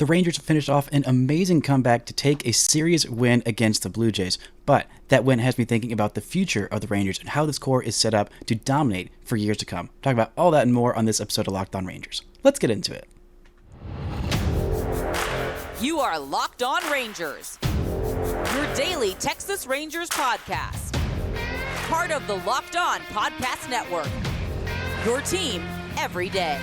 The Rangers finished off an amazing comeback to take a series win against the Blue Jays, but that win has me thinking about the future of the Rangers and how this core is set up to dominate for years to come. Talk about all that and more on this episode of Locked On Rangers. Let's get into it. You are Locked On Rangers, your daily Texas Rangers podcast. Part of the Locked On Podcast Network, your team every day.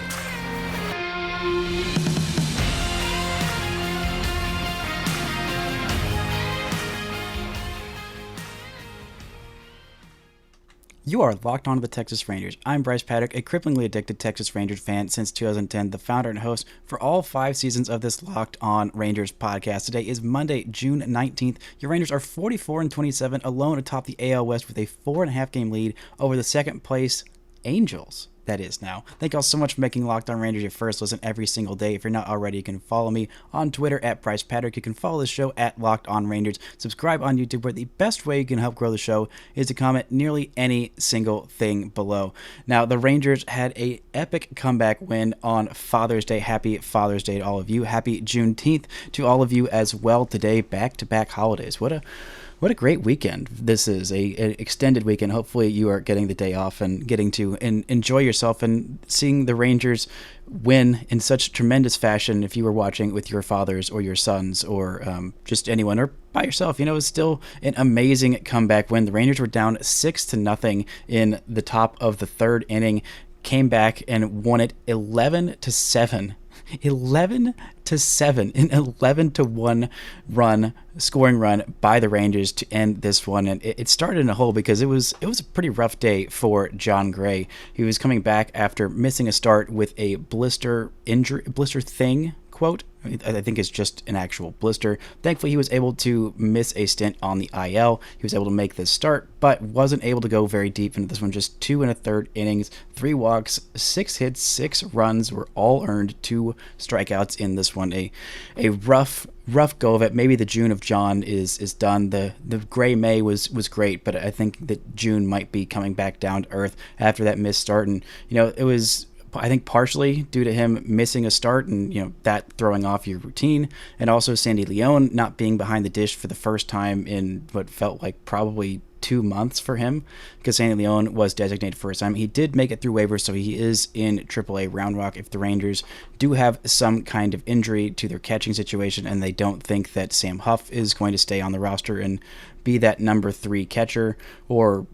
You are locked on to the Texas Rangers. I'm Bryce Paddock, a cripplingly addicted Texas Rangers fan since 2010, the founder and host for all 5 seasons of this Locked On Rangers podcast. Today is Monday, June 19th. Your Rangers are 44-27, alone atop the AL West with a 4.5 game lead over the second place Angels. That is now. Thank y'all so much for making Locked On Rangers your first listen every single day. If you're not already, you can follow me on Twitter at Bryce Paddock. You can follow the show at Locked On Rangers. Subscribe on YouTube, where the best way you can help grow the show is to comment nearly any single thing below. Now, the Rangers had a epic comeback win on Father's Day. Happy Father's Day to all of you. Happy Juneteenth to all of you as well today. Back-to-back holidays. What a great weekend this is, an extended weekend. Hopefully you are getting the day off and getting to enjoy yourself and seeing the Rangers win in such tremendous fashion. If you were watching with your fathers or your sons or just anyone or by yourself, it was still an amazing comeback win. The Rangers were down 6-0 in the top of the third inning, came back and won it 11-7. 11-7 in 11-1 scoring run by the Rangers to end this one, and it started in a hole because it was a pretty rough day for Jon Gray. He was coming back after missing a start with a blister thing. Quote, I think it's just an actual blister. Thankfully, he was able to miss a stint on the IL. He was able to make this start, but wasn't able to go very deep into this one. Just 2 1/3 innings, 3 walks, 6 hits, 6 runs were all earned, 2 strikeouts in this one. A rough go of it. Maybe the June of John is done. The Gray May was great, but I think that June might be coming back down to earth after that missed start. And it was, I think, partially due to him missing a start and, that throwing off your routine, and also Sandy León not being behind the dish for the first time in what felt like probably 2 months for him, because Sandy León was designated for his time. He did make it through waivers, so he is in AAA Round Rock if the Rangers do have some kind of injury to their catching situation and they don't think that Sam Huff is going to stay on the roster and be that number 3 catcher, or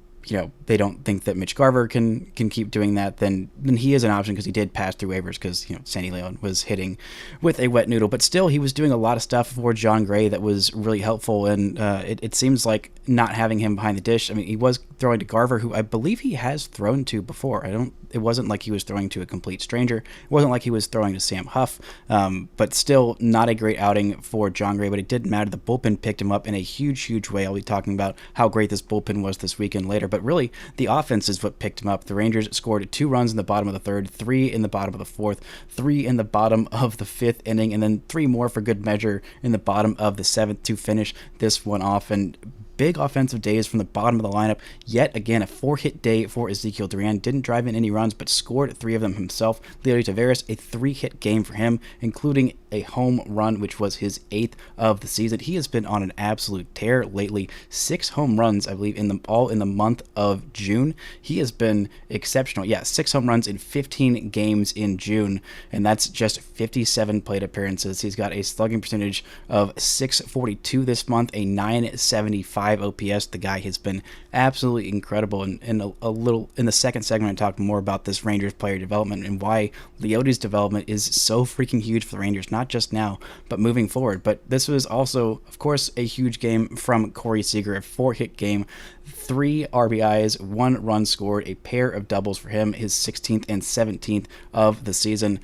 they don't think that Mitch Garver can keep doing that, then he is an option, because he did pass through waivers because, Sandy León was hitting with a wet noodle. But still, he was doing a lot of stuff for Jon Gray that was really helpful, and it seems like not having him behind the dish, he was throwing to Garver, who I believe he has thrown to before. It wasn't like he was throwing to a complete stranger. It wasn't like he was throwing to Sam Huff, but still not a great outing for Jon Gray, but it didn't matter. The bullpen picked him up in a huge way. I'll be talking about how great this bullpen was this weekend later, but really, the offense is what picked him up. The Rangers scored 2 runs in the bottom of the third, 3 in the bottom of the fourth, 3 in the bottom of the 5th inning, and then 3 more for good measure in the bottom of the 7th to finish this one off. And big offensive days from the bottom of the lineup. Yet again, a 4-hit day for Ezequiel Duran. Didn't drive in any runs, but scored 3 of them himself. Leody Taveras, a 3-hit game for him, including a home run, which was his 8th of the season. He has been on an absolute tear lately. 6 home runs, I believe, all in the month of June. He has been exceptional. 6 home runs in 15 games in June, and that's just 57 plate appearances. He's got a slugging percentage of .642 this month, a .975 OPS. The guy has been absolutely incredible. And a little in the second segment, I talked more about this Rangers player development and why Leody's development is so freaking huge for the Rangers, not just now, but moving forward. But this was also, of course, a huge game from Corey Seager, a 4-hit game, 3 RBIs, 1 run scored, a pair of doubles for him, his 16th and 17th of the season.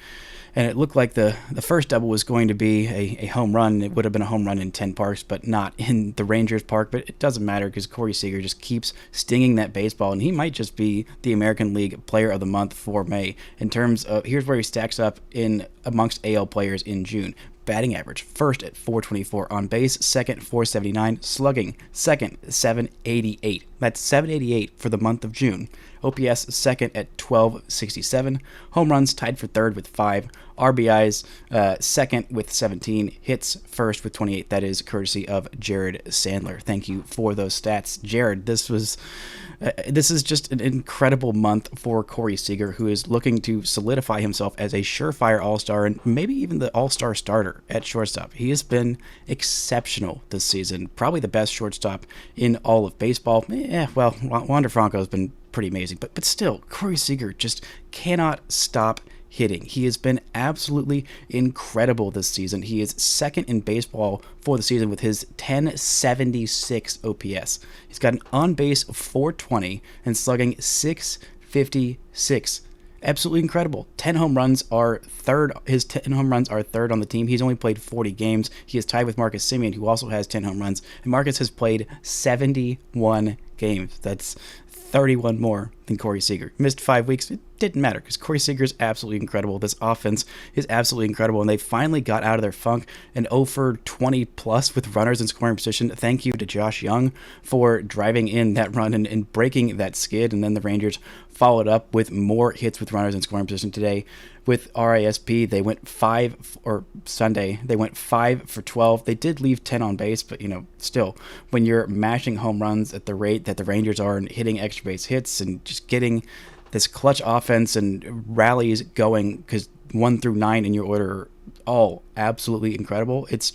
And it looked like the first double was going to be a home run. It would have been a home run in 10 parks, but not in the Rangers park. But it doesn't matter, because Corey Seager just keeps stinging that baseball, and he might just be the American League Player of the Month for May. In terms of, here's where he stacks up in amongst AL players in June. Batting average, first at .424, on base, second .479, slugging, second .788. That's .788 for the month of June. OPS second at .1267. Home runs tied for third with 5. RBIs, second with 17, hits first with 28. That is courtesy of Jared Sandler. Thank you for those stats, Jared. This is just an incredible month for Corey Seager, who is looking to solidify himself as a surefire all-star and maybe even the all-star starter at shortstop. He has been exceptional this season, probably the best shortstop in all of baseball. Well, Wander Franco has been pretty amazing, but still, Corey Seager just cannot stop hitting. He has been absolutely incredible this season. He is second in baseball for the season with his 1076 OPS. He's got an on-base of 420 and slugging 656. Absolutely incredible. 10 home runs are third. His 10 home runs are third on the team. He's only played 40 games. He is tied with Marcus Semien, who also has 10 home runs. And Marcus has played 71 games. That's 31 more than Corey Seager. Missed 5 weeks. It didn't matter because Corey Seager is absolutely incredible. This offense is absolutely incredible, and they finally got out of their funk and 0 for 20 plus with runners in scoring position. Thank you to Josh Jung for driving in that run and breaking that skid, and then the Rangers followed up with more hits with runners in scoring position today. With RISP, they went 5, or Sunday, they went 5 for 12. They did leave 10 on base, but, still, when you're mashing home runs at the rate that the Rangers are and hitting extra base hits and just getting this clutch offense and rallies going, because 1 through 9 in your order are all absolutely incredible. It's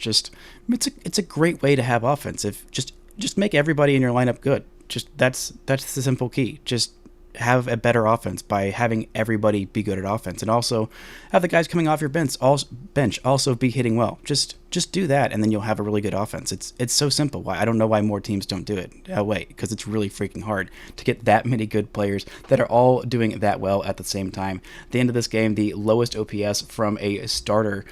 a great way to have offense. If just make everybody in your lineup good. Just that's the simple key. Just have a better offense by having everybody be good at offense, and also have the guys coming off your bench also be hitting well. Just do that, and then you'll have a really good offense. It's so simple. Why I don't know why more teams don't do it. Wait, because it's really freaking hard to get that many good players that are all doing that well at the same time. At the end of this game, the lowest OPS from a starter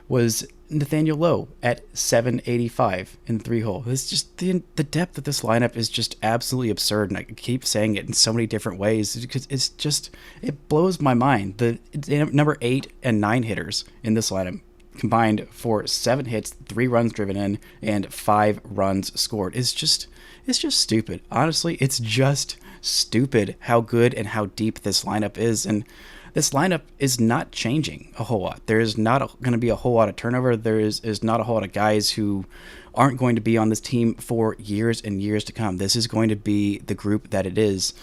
was Nathaniel Lowe at 785 in the 3-hole. It's just the depth of this lineup is just absolutely absurd, and I keep saying it in so many different ways because it blows my mind. The number 8 and 9 hitters in this lineup combined for 7 hits, 3 runs driven in, and 5 runs scored. It's just stupid. Honestly, it's just stupid how good and how deep this lineup is, and this lineup is not changing a whole lot. There is not going to be a whole lot of turnover. There is not a whole lot of guys who aren't going to be on this team for years and years to come. This is going to be the group that it is,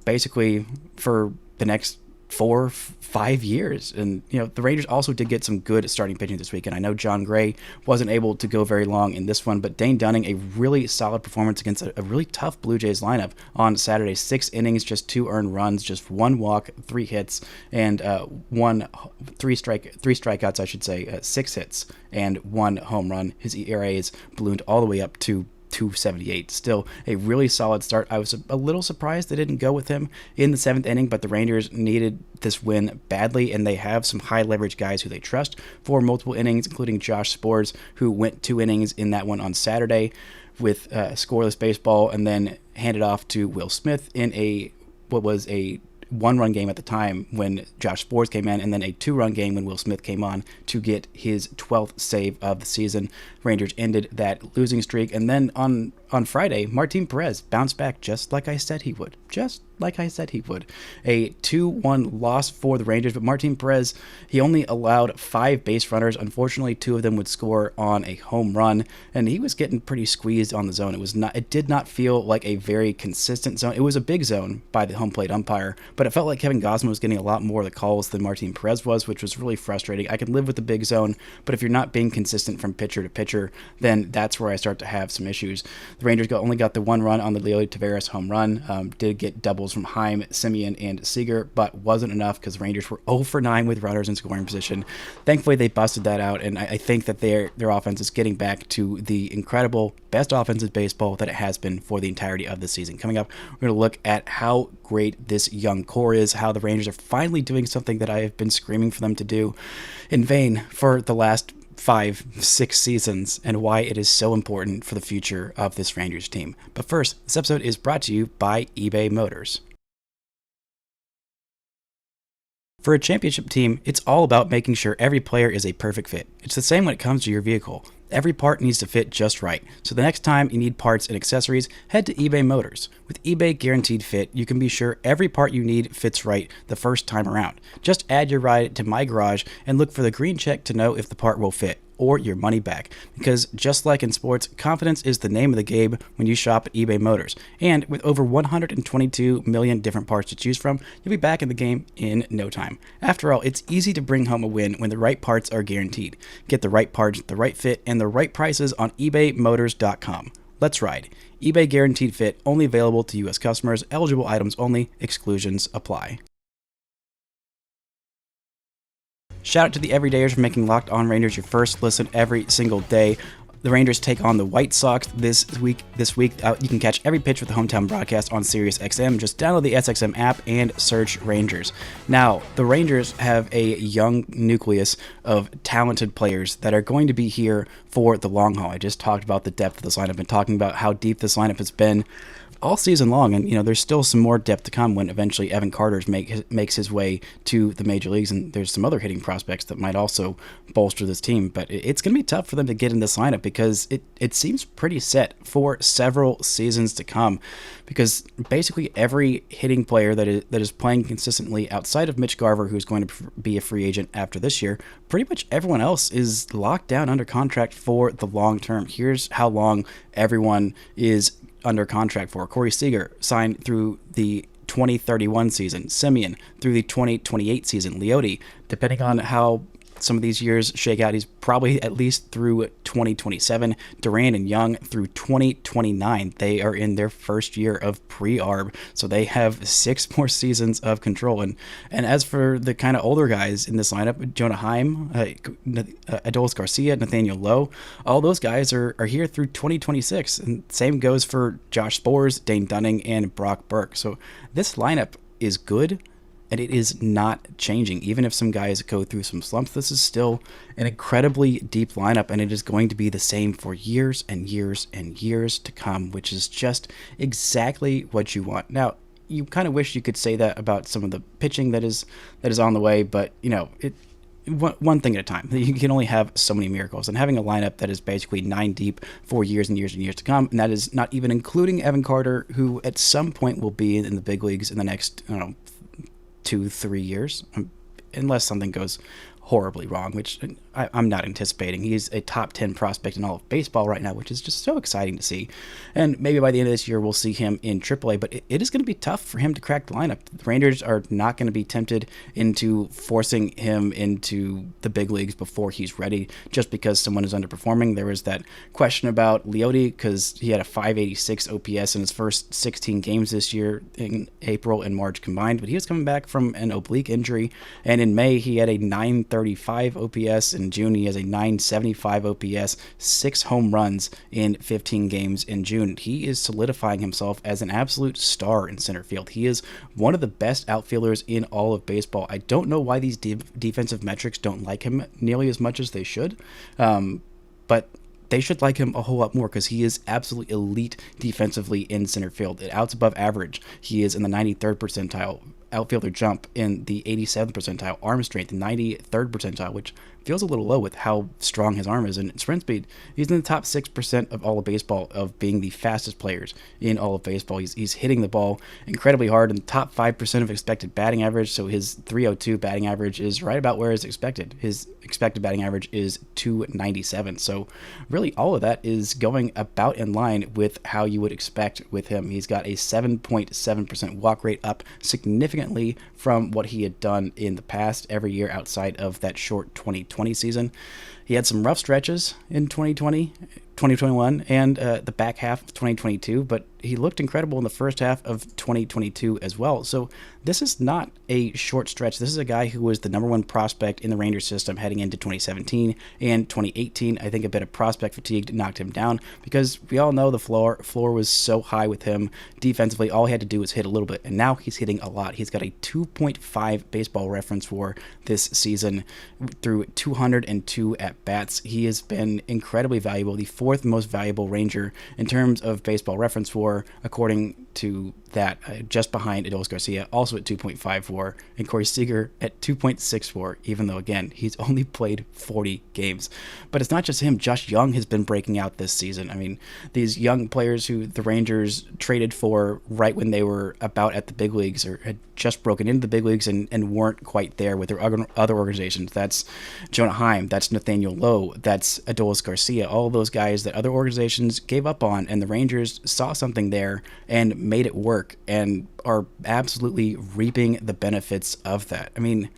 basically for the next 4-5 years. And the Rangers also did get some good starting pitching this weekend. I know John Gray wasn't able to go very long in this one, but Dane Dunning, a really solid performance against a really tough Blue Jays lineup on Saturday. 6 innings, just 2 earned runs, just 1 walk, 3 hits, and 3 strikeouts, I should say, 6 hits and 1 home run. His ERA is ballooned all the way up to 278. Still a really solid start. I was a little surprised they didn't go with him in the 7th inning, but the Rangers needed this win badly, and they have some high leverage guys who they trust for multiple innings, including Josh Sborz, who went 2 innings in that one on Saturday with scoreless baseball, and then handed off to Will Smith in what was a 1-run game at the time when Josh Sborz came in, and then a 2-run game when Will Smith came on to get his 12th save of the season. Rangers ended that losing streak, and then on Friday, Martin Perez bounced back just like I said he would. A 2-1 loss for the Rangers, but Martin Perez, he only allowed 5 base runners. Unfortunately, 2 of them would score on a home run, and he was getting pretty squeezed on the zone. It did not feel like a very consistent zone. It was a big zone by the home plate umpire, but it felt like Kevin Gausman was getting a lot more of the calls than Martin Perez was, which was really frustrating. I can live with the big zone, but if you're not being consistent from pitcher to pitcher, then that's where I start to have some issues. The Rangers only got the 1 run on the Leody Taveras home run, did get doubles from Heim, Semien, and Seager, but wasn't enough because Rangers were 0 for 9 with runners in scoring position. Thankfully, they busted that out, and I think that their offense is getting back to the incredible best offense in baseball that it has been for the entirety of the season. Coming up, we're going to look at how great this young core is, how the Rangers are finally doing something that I have been screaming for them to do in vain for the last 5-6 seasons, and why it is so important for the future of this Rangers team. But first, this episode is brought to you by eBay Motors. For a championship team, it's all about making sure every player is a perfect fit. It's the same when it comes to your vehicle. Every part needs to fit just right, so the next time you need parts and accessories, head to eBay Motors. With eBay Guaranteed Fit, you can be sure every part you need fits right the first time around. Just add your ride to My Garage and look for the green check to know if the part will fit, or your money back. Because just like in sports, confidence is the name of the game when you shop at eBay Motors. And with over 122 million different parts to choose from, you'll be back in the game in no time. After all, it's easy to bring home a win when the right parts are guaranteed. Get the right parts, the right fit, and the right prices on ebaymotors.com. Let's ride. eBay Guaranteed Fit, only available to U.S. customers, eligible items only, exclusions apply. Shout out to the everydayers for making Locked On Rangers your first listen every single day. The Rangers take on the White Sox this week. You can catch every pitch with the hometown broadcast on SiriusXM. Just download the SXM app and search Rangers. Now, the Rangers have a young nucleus of talented players that are going to be here for the long haul. I just talked about the depth of this lineup and talking about how deep this lineup has been all season long, and there's still some more depth to come when eventually Evan Carter makes his way to the major leagues, and there's some other hitting prospects that might also bolster this team. But it's going to be tough for them to get in this lineup because it seems pretty set for several seasons to come, because basically every hitting player that is playing consistently outside of Mitch Garver, who's going to be a free agent after this year, pretty much everyone else is locked down under contract for the long term. Here's how long everyone is under contract for. Corey Seager signed through the 2031 season. Semien through the 2028 season. Leody, depending on how some of these years shake out, he's probably at least through 2027. Duran and Jung through 2029. They are in their first year of pre-arb, so they have 6 more seasons of control. And as for the kind of older guys in this lineup, Jonah Heim, Adolis Garcia, Nathaniel Lowe, all those guys are here through 2026. And same goes for Josh Sborz, Dane Dunning, and Brock Burke. So this lineup is good, and it is not changing. Even if some guys go through some slumps, this is still an incredibly deep lineup, and it is going to be the same for years and years and years to come, which is just exactly what you want. Now, you kind of wish you could say that about some of the pitching that is on the way, but one thing at a time. You can only have so many miracles, and having a lineup that is basically 9 deep for years and years and years to come, and that is not even including Evan Carter, who at some point will be in the big leagues in the next 2-3 years, unless something goes horribly wrong, which I'm not anticipating. He's a top 10 prospect in all of baseball right now, which is just so exciting to see. And maybe by the end of this year, we'll see him in AAA, but it is going to be tough for him to crack the lineup. The Rangers are not going to be tempted into forcing him into the big leagues before he's ready, just because someone is underperforming. There was that question about Leody, because he had a 586 OPS in his first 16 games this year in April and March combined, but he was coming back from an oblique injury, and in May, he had a 935 OPS. In June, he has a 975 OPS, 6 home runs in 15 games in June. He is solidifying himself as an absolute star in center field. He is one of the best outfielders in all of baseball. I don't know why these defensive metrics don't like him nearly as much as they should, but they should like him a whole lot more, because he is absolutely elite defensively in center field. Outs above average. He is in the 93rd percentile. Outfielder jump in the 87th percentile, arm strength in 93rd percentile, which feels a little low with how strong his arm is. And sprint speed, he's in the top 6% of all of baseball of being the fastest players in all of baseball. He's hitting the ball incredibly hard in the top 5% of expected batting average, so his 302 batting average is right about where is expected. His expected batting average is 297, so really all of that is going about in line with how you would expect with him. He's got a 7.7% walk rate, up significantly from what he had done in the past every year outside of that short 2020 season. He had some rough stretches in 2020, 2021, and the back half of 2022, but he looked incredible in the first half of 2022 as well. So this is not a short stretch. This is a guy who was the number 1 prospect in the Rangers system heading into 2017 and 2018. I think a bit of prospect fatigue knocked him down, because we all know the floor was so high with him defensively. All he had to do was hit a little bit, and now he's hitting a lot. He's got a 2.5 baseball reference for this season through 202 at-bats. He has been incredibly valuable, the 4th most valuable Ranger in terms of baseball reference for 2.54 according to that, just behind Adolis Garcia, also at 2.54, and Corey Seager at 2.64, even though, again, he's only played 40 games. But it's not just him. Josh Jung has been breaking out this season. I mean, these young players who the Rangers traded for right when they were about at the big leagues, or had just broken into the big leagues and weren't quite there with their other organizations. That's Jonah Heim, that's Nathaniel Lowe, that's Adolis Garcia, all those guys that other organizations gave up on, and the Rangers saw something there and made it work and are absolutely reaping the benefits of that. I mean,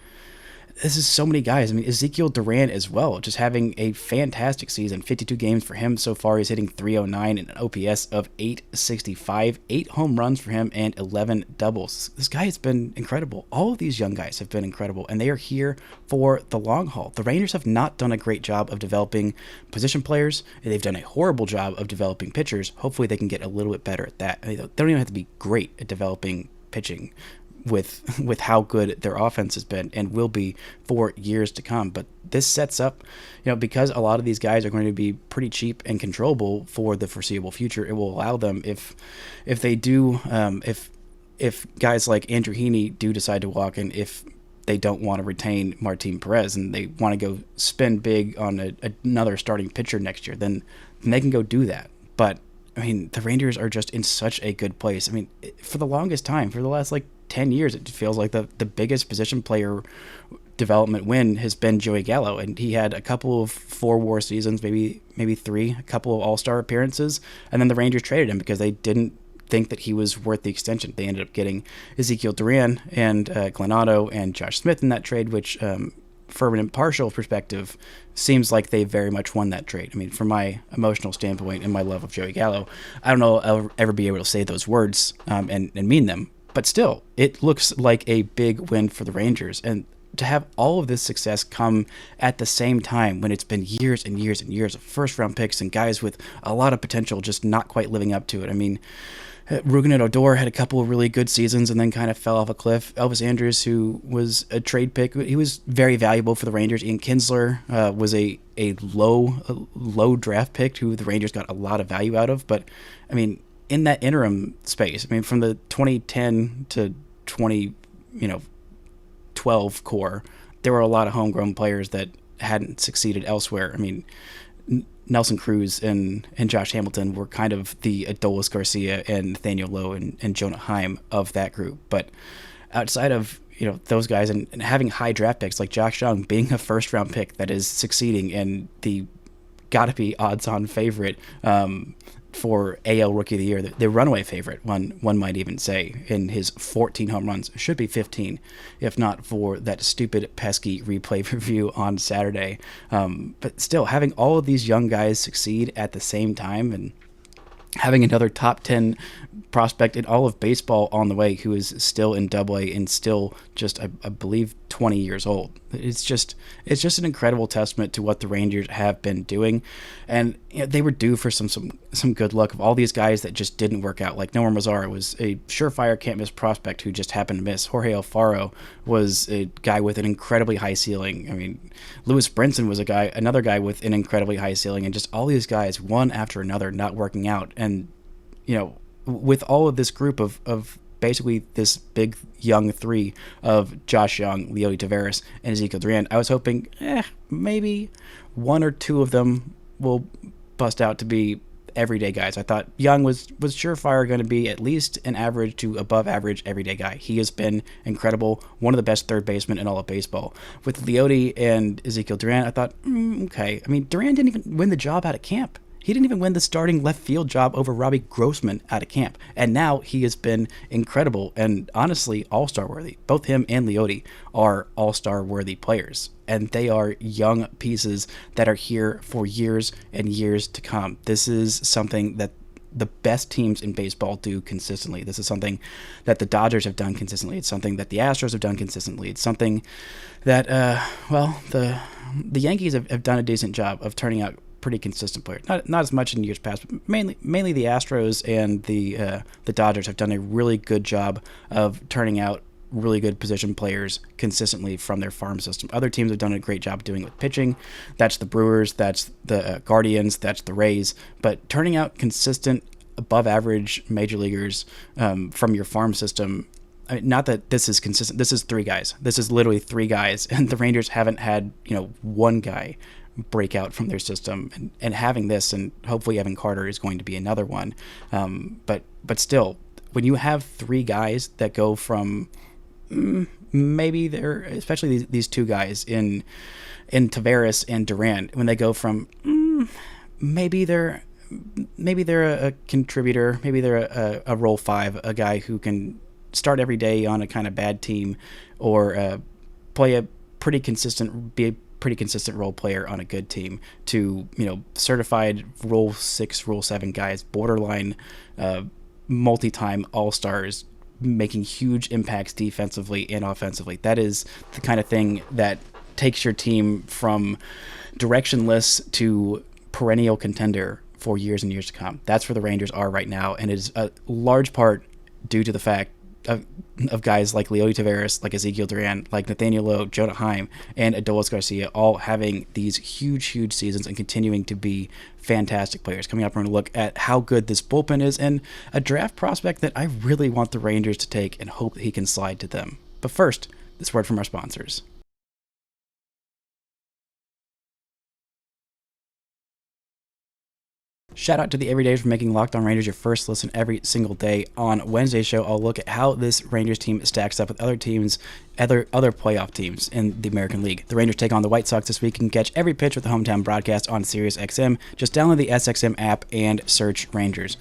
this is so many guys. I mean, Ezequiel Duran as well, just having a fantastic season. 52 games for him so far. He's hitting .309 and an OPS of .865. 8 home runs for him and 11 doubles. This guy has been incredible. All of these young guys have been incredible, and they are here for the long haul. The Rangers have not done a great job of developing position players. They've done a horrible job of developing pitchers. Hopefully they can get a little bit better at that. I mean, they don't even have to be great at developing pitching with how good their offense has been and will be for years to come. But this sets up, because a lot of these guys are going to be pretty cheap and controllable for the foreseeable future, it will allow them, if they do, if guys like Andrew Heaney do decide to walk, and if they don't want to retain Martin Perez and they want to go spend big on another starting pitcher next year, then they can go do that. But I mean, the Rangers are just in such a good place. I mean, for the longest time, for the last 10 years, it feels like the biggest position player development win has been Joey Gallo, and he had a couple of 4 WAR seasons, maybe 3, a couple of All-Star appearances, and then the Rangers traded him because they didn't think that he was worth the extension. They ended up getting Ezequiel Duran and Glenn Otto and Josh Smith in that trade, which from an impartial perspective seems like they very much won that trade. I mean, from my emotional standpoint and my love of Joey Gallo, I don't know I'll ever be able to say those words and mean them. But still, it looks like a big win for the Rangers. And to have all of this success come at the same time when it's been years and years and years of first-round picks and guys with a lot of potential just not quite living up to it. I mean, Rougned Odor had a couple of really good seasons and then kind of fell off a cliff. Elvis Andrus, who was a trade pick, he was very valuable for the Rangers. Ian Kinsler was a low draft pick who the Rangers got a lot of value out of. But, I mean, in that interim space, I mean, from the 2010 to 2012 core, there were a lot of homegrown players that hadn't succeeded elsewhere. I mean, Nelson Cruz and Josh Hamilton were kind of the Adolis Garcia and Nathaniel Lowe and Jonah Heim of that group. But outside of those guys and having high draft picks like Josh Jung being a first-round pick that is succeeding and the gotta-be odds-on favorite for AL Rookie of the Year, the runaway favorite, one might even say, in his 14 home runs. Should be 15, if not for that stupid, pesky replay review on Saturday. But still, having all of these young guys succeed at the same time and having another top 10 prospect in all of baseball on the way who is still in Double-A and still just, I believe, 20 years old. It's just an incredible testament to what the Rangers have been doing, and they were due for some good luck of all these guys that just didn't work out. Like Nomar Mazara was a surefire can't miss prospect who just happened to miss. Jorge Alfaro was a guy with an incredibly high ceiling. I mean, Lewis Brinson was another guy with an incredibly high ceiling, and just all these guys one after another not working out. And with all of this group of basically this big young three of Josh Jung, Leody Taveras, and Ezequiel Duran, I was hoping maybe 1 or 2 of them will bust out to be everyday guys. I thought Jung was surefire going to be at least an average to above average everyday guy. He has been incredible, one of the best third basemen in all of baseball. With Leody and Ezequiel Duran, I thought, okay. I mean, Duran didn't even win the job out of camp. He didn't even win the starting left field job over Robbie Grossman out of camp. And now he has been incredible and honestly all-star worthy. Both him and Leody are all-star worthy players. And they are young pieces that are here for years and years to come. This is something that the best teams in baseball do consistently. This is something that the Dodgers have done consistently. It's something that the Astros have done consistently. It's something that, the Yankees have done a decent job of turning out pretty consistent players. Not as much in years past, but mainly the Astros and the Dodgers have done a really good job of turning out really good position players consistently from their farm system. Other teams have done a great job doing it with pitching. That's the Brewers, that's the Guardians, that's the Rays. But turning out consistent above average major leaguers from your farm system. I mean, not that this is consistent. This is three guys. This is literally three guys, and the Rangers haven't had one guy break out from their system. And having this, and hopefully Evan Carter is going to be another one. But still, when you have three guys that go from maybe they're, especially these two guys in Taveras and Duran, when they go from maybe they're a contributor, maybe they're a role five, a guy who can start every day on a kind of bad team, or be a pretty consistent role player on a good team, to certified role 6, role 7 guys, borderline multi-time all-stars, making huge impacts defensively and offensively. That is the kind of thing that takes your team from directionless to perennial contender for years and years to come. That's where the Rangers are right now, and it is a large part due to the fact of guys like Leody Taveras, like Ezequiel Duran, like Nathaniel Lowe, Jonah Heim, and Adolis Garcia, all having these huge seasons and continuing to be fantastic players. Coming up, we're going to look at how good this bullpen is and a draft prospect that I really want the Rangers to take and hope that he can slide to them. But first, this word from our sponsors. Shout out to the Everydays for making Locked On Rangers your first listen every single day. On Wednesday's show, I'll look at how this Rangers team stacks up with other teams, other playoff teams in the American League. The Rangers take on the White Sox this week and catch every pitch with the hometown broadcast on SiriusXM. Just download the SXM app and search Rangers.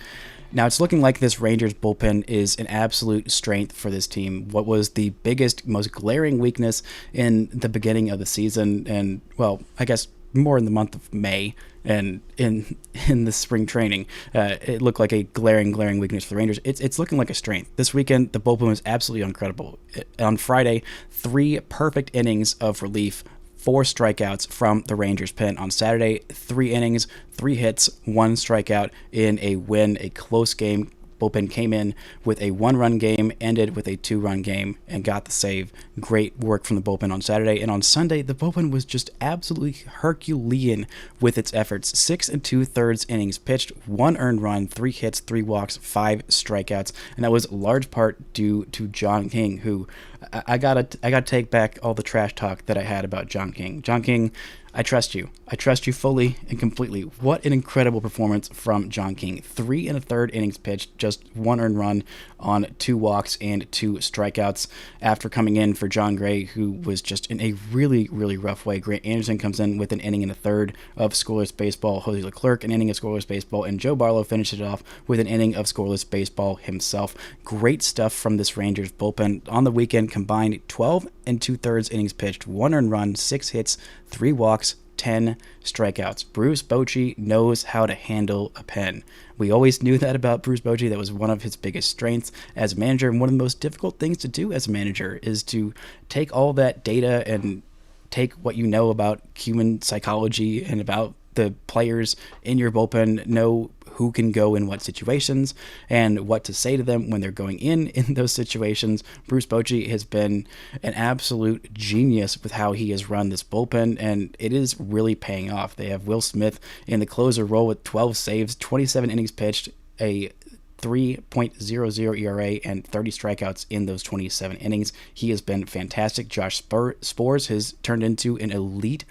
Now, it's looking like this Rangers bullpen is an absolute strength for this team. What was the biggest, most glaring weakness in the beginning of the season, and, well, I guess more in the month of May and in the spring training, it looked like a glaring weakness for the Rangers. It's looking like a strength. This weekend, the bullpen was absolutely incredible. On Friday, 3 perfect innings of relief, 4 strikeouts from the Rangers pen. On Saturday, 3 innings, 3 hits, 1 strikeout in a win, a close game. Bullpen came in with a 1-run game, ended with a 2-run game, and got the save. Great work from the bullpen on Saturday. And on Sunday, the bullpen was just absolutely Herculean with its efforts. 6 2/3 innings pitched, 1 earned run, 3 hits, 3 walks, 5 strikeouts, and that was large part due to John King, who I gotta take back all the trash talk that I had about John King. John King, I trust you. I trust you fully and completely. What an incredible performance from John King. 3 1/3 innings pitched, just 1 earned run on 2 walks and 2 strikeouts after coming in for John Gray, who was just in a really rough way. Grant Anderson comes in with an inning and a third of scoreless baseball. Jose Leclerc, an inning of scoreless baseball, and Joe Barlow finished it off with an inning of scoreless baseball himself. Great stuff from this Rangers bullpen. On the weekend, combined 12 2/3 innings pitched, 1 earned run, 6 hits, 3 walks, 10 strikeouts. Bruce Bochy knows how to handle a pen. We always knew that about Bruce Bochy. That was one of his biggest strengths as a manager, and one of the most difficult things to do as a manager is to take all that data and take what you know about human psychology and about the players in your bullpen, know who can go in what situations and what to say to them when they're going in those situations. Bruce Bochy has been an absolute genius with how he has run this bullpen, and it is really paying off. They have Will Smith in the closer role with 12 saves, 27 innings pitched, a 3.00 ERA, and 30 strikeouts in those 27 innings. He has been fantastic. Josh Sborz has turned into an elite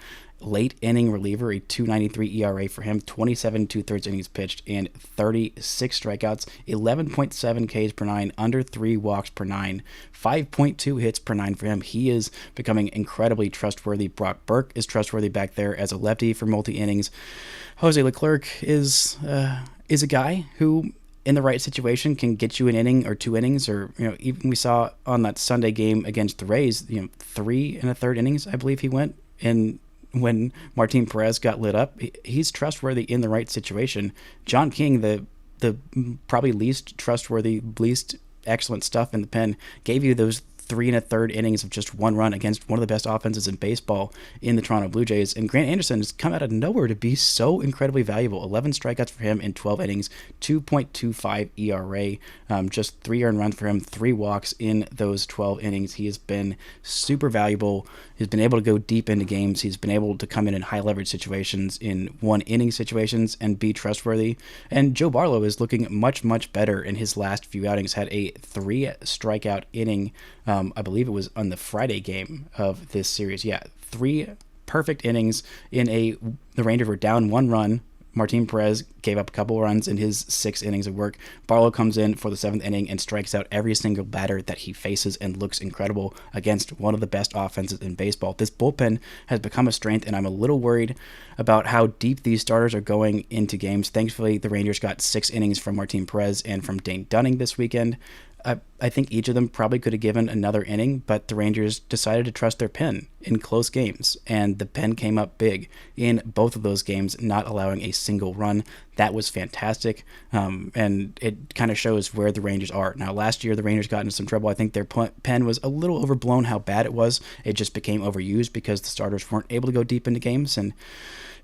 late inning reliever, a 2.93 ERA for him, 27 2/3 innings pitched, and 36 strikeouts, 11.7 Ks per 9, under 3 walks per 9, 5.2 hits per 9 for him. He is becoming incredibly trustworthy. Brock Burke is trustworthy back there as a lefty for multi-innings. Jose Leclerc is a guy who, in the right situation, can get you an inning or 2 innings, or even we saw on that Sunday game against the Rays, 3 1/3 innings, I believe he went in. When Martin Perez got lit up, he's trustworthy in the right situation. John King, the probably least trustworthy, least excellent stuff in the pen, gave you those 3 1/3 innings of just 1 run against one of the best offenses in baseball in the Toronto Blue Jays. And Grant Anderson has come out of nowhere to be so incredibly valuable. 11 strikeouts for him in 12 innings, 2.25 ERA, just 3 earned runs for him, 3 walks in those 12 innings. He has been super valuable. He's been able to go deep into games. He's been able to come in high leverage situations, in 1-inning situations, and be trustworthy. And Joe Barlow is looking much, much better in his last few outings. Had a 3 strikeout inning. I believe it was on the Friday game of this series. Yeah, 3 perfect innings the Rangers were down 1 run. Martin Perez gave up a couple runs in his 6 innings of work. Barlow comes in for the 7th inning and strikes out every single batter that he faces and looks incredible against one of the best offenses in baseball. This bullpen has become a strength, and I'm a little worried about how deep these starters are going into games. Thankfully, the Rangers got 6 innings from Martin Perez and from Dane Dunning this weekend. I think each of them probably could have given another inning, but the Rangers decided to trust their pen in close games, and the pen came up big in both of those games, not allowing a single run. That was fantastic, and it kind of shows where the Rangers are. Now, last year, the Rangers got into some trouble. I think their pen was a little overblown how bad it was. It just became overused because the starters weren't able to go deep into games, and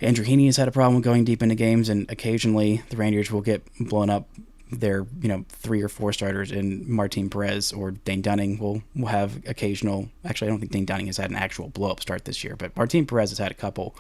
Andrew Heaney has had a problem going deep into games, and occasionally the Rangers will get blown up. Their 3 or 4 starters in Martin Perez or Dane Dunning will have occasional. Actually, I don't think Dane Dunning has had an actual blow up start this year, but Martin Perez has had a couple,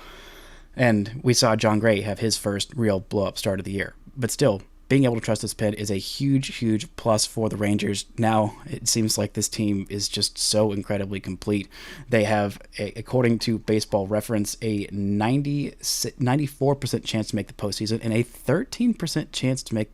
and we saw John Gray have his first real blow up start of the year. But still, being able to trust this pen is a huge plus for the Rangers. Now it seems like this team is just so incredibly complete. They have, according to Baseball Reference, a 94% chance to make the postseason and a 13% chance to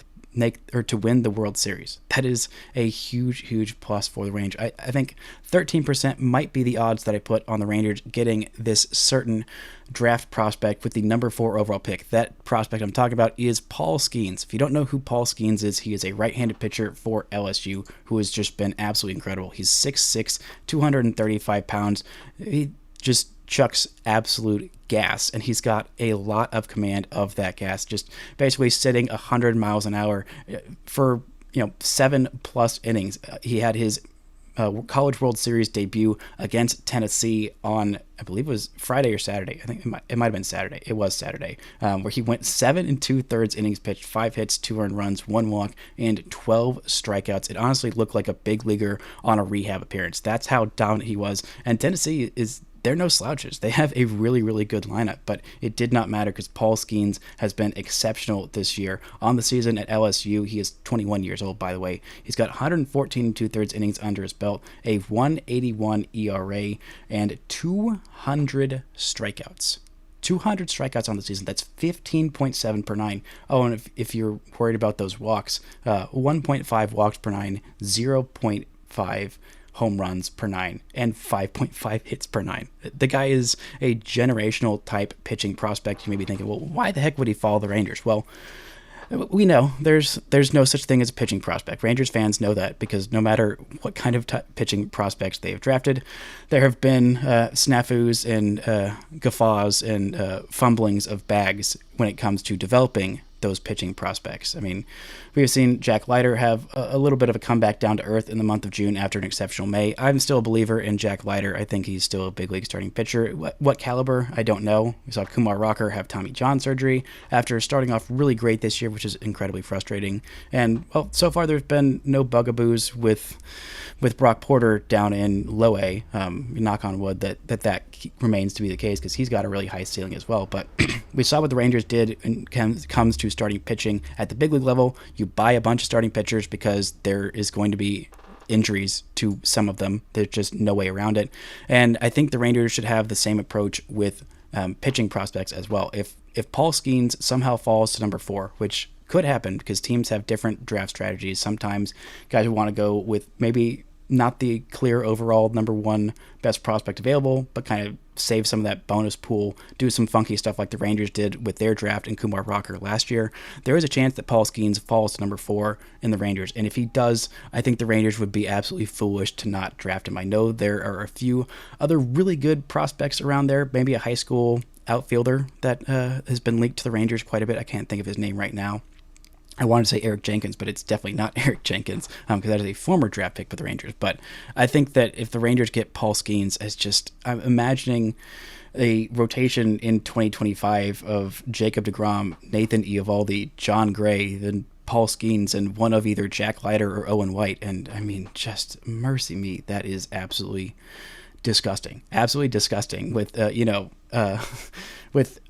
win the World Series. That is a huge plus for the Rangers. I think 13% might be the odds that I put on the Rangers getting this certain draft prospect with the number 4 overall pick. That prospect I'm talking about is Paul Skenes. If you don't know who Paul Skenes is, he is a right-handed pitcher for LSU who has just been absolutely incredible. He's 6'6", 235 pounds. He just chucks absolute gas, and he's got a lot of command of that gas, just basically sitting 100 miles an hour for 7+ innings. He had his College World Series debut against Tennessee on, I believe it was Friday or Saturday. I think it might have been Saturday. It was Saturday, where he went 7 2/3 innings pitched, 5 hits, 2 earned runs, 1 walk, and 12 strikeouts. It honestly looked like a big leaguer on a rehab appearance. That's how dominant he was. And Tennessee they're no slouches. They have a really good lineup, but it did not matter because Paul Skenes has been exceptional this year. On the season at LSU, he is 21 years old, by the way. He's got 114 2/3 innings under his belt, a 1.81 ERA, and 200 strikeouts. 200 strikeouts on the season. That's 15.7 per 9. Oh, and if you're worried about those walks, 1.5 walks per 9, 0.5 home runs per 9, and 5.5 hits per 9. The guy is a generational type pitching prospect. You may be thinking, well, why the heck would he follow the Rangers? Well, we know there's no such thing as a pitching prospect. Rangers fans know that because no matter what kind of pitching prospects they have drafted, there have been snafus and guffaws and fumblings of bags when it comes to developing those pitching prospects. I mean, we have seen Jack Leiter have a little bit of a comeback down to earth in the month of June after an exceptional May. I'm still a believer in Jack Leiter. I think he's still a big league starting pitcher. What caliber? I don't know. We saw Kumar Rocker have Tommy John surgery after starting off really great this year, which is incredibly frustrating. And, well, so far there's been no bugaboos with Brock Porter down in low A. Knock on wood that remains to be the case because he's got a really high ceiling as well. But we saw what the Rangers did when it comes to starting pitching at the big league level. You buy a bunch of starting pitchers because there is going to be injuries to some of them. There's just no way around it. And I think the Rangers should have the same approach with pitching prospects as well. If Paul Skenes somehow falls to number 4, which could happen because teams have different draft strategies. Sometimes guys will want to go with maybe not the clear overall number 1 best prospect available, but kind of save some of that bonus pool, do some funky stuff like the Rangers did with their draft and Kumar Rocker last year. There is a chance that Paul Skenes falls to number 4 in the Rangers, and if he does, I think the Rangers would be absolutely foolish to not draft him. I know there are a few other really good prospects around there, maybe a high school outfielder that has been linked to the Rangers quite a bit. I can't think of his name right now. I wanted to say Eric Jenkins, but it's definitely not Eric Jenkins because that is a former draft pick for the Rangers. But I think that if the Rangers get Paul Skenes, I'm imagining a rotation in 2025 of Jacob deGrom, Nathan Eovaldi, John Gray, then Paul Skenes, and one of either Jack Leiter or Owen White. And I mean, just mercy me, that is absolutely disgusting. Absolutely disgusting with, with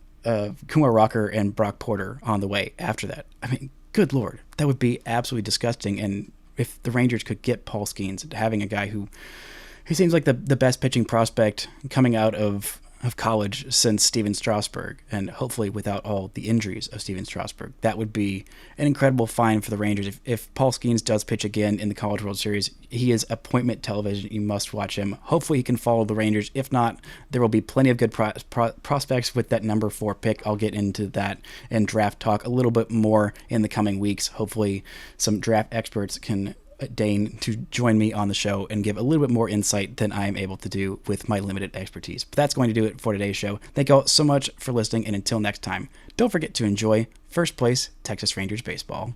Kumar Rocker and Brock Porter on the way after that. I mean, good Lord, that would be absolutely disgusting. And if the Rangers could get Paul Skenes, having a guy who seems like the best pitching prospect coming out of college since Steven Strasburg, and hopefully without all the injuries of Steven Strasburg, that would be an incredible find for the Rangers. If Paul Skenes does pitch again in the College World Series, he is appointment television. You must watch him. Hopefully he can follow the Rangers. If not, there will be plenty of good prospects with that number 4 pick. I'll get into that and draft talk a little bit more in the coming weeks. Hopefully some draft experts can deign to join me on the show and give a little bit more insight than I am able to do with my limited expertise. But that's going to do it for today's show. Thank you all so much for listening, and until next time, don't forget to enjoy first place Texas Rangers baseball.